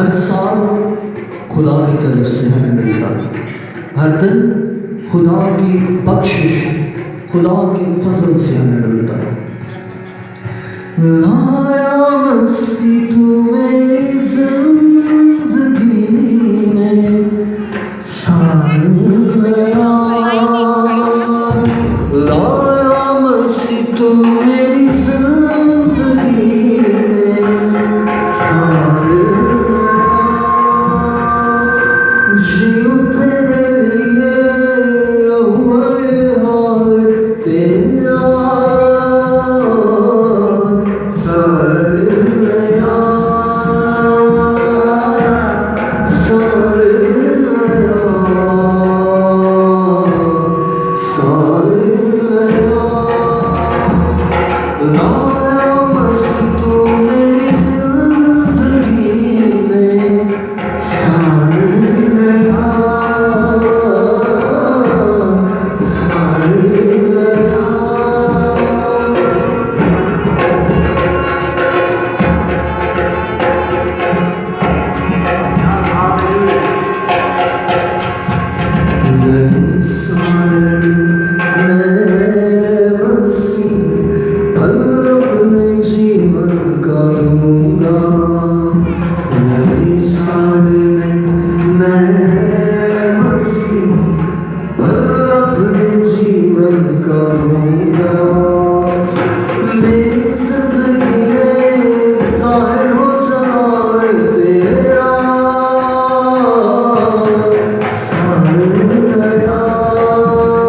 हर साल खुदा की तरफ से हमें मिलता है, हर दिन खुदा की बख्शिश, खुदा की फजल से हमें मिलता है। लाया मसीह तू मेरी जिंदगी में साल नया, लाया मसीह तू मेरी जिंदगी में साल जियो तेरे लिए अव्वल हाल तेरा साल नया, साल नया, साल नया। लाया मसीह तू मेरी जिंदगी में साल नया, साल नया। नए साल मैं मसीह पल अपने जीवन का दूंगा, नए साल मैं मसीह पल अपने जीवन का दूंगा। मेरी जिंदगी में ज़ाहिर हो जाए तेरा साल नया, साल नया,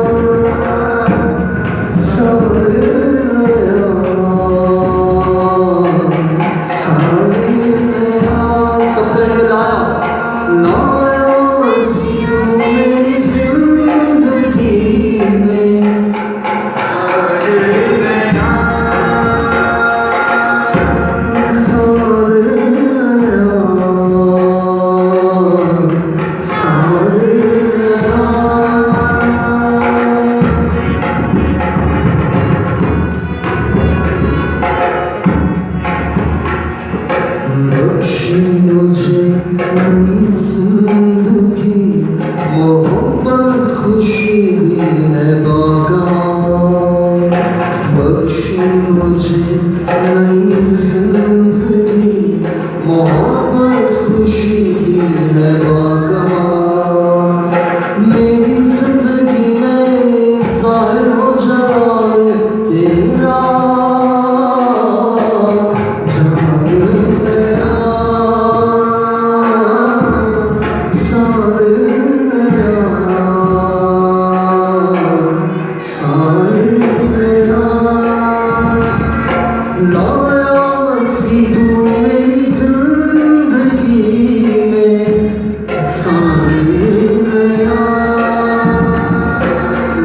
साल नया। सब कहेंगे लाया, लाया मसीह तू मेरी जिंदगी में साल नया, साल नया, साल नया। बख्शी मुझे नई जिंदगी, मोहब्बत खुशी दी है बागान, बख्शी मुझे नई जिंदगी, मोहब्बत खुशी दी है बागान। मेरी जिंदगी में ज़ाहिर हो जाए तेरा साल नया, साल नया, साल नया। लाया मसीह तू मेरी जिंदगी में साल नया,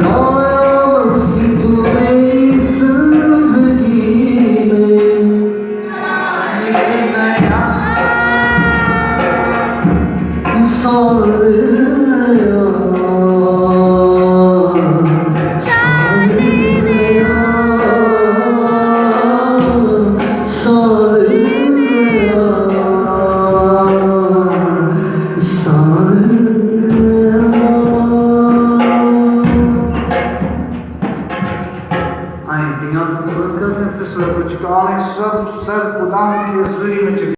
लाया मसीह तू मेरी जिंदगी में साल नया, साल नया, साल नया, साल नया, साल नया। आए बिना बरकत में फिसल कुछ काले सब सर खुदा की हजूरी में चले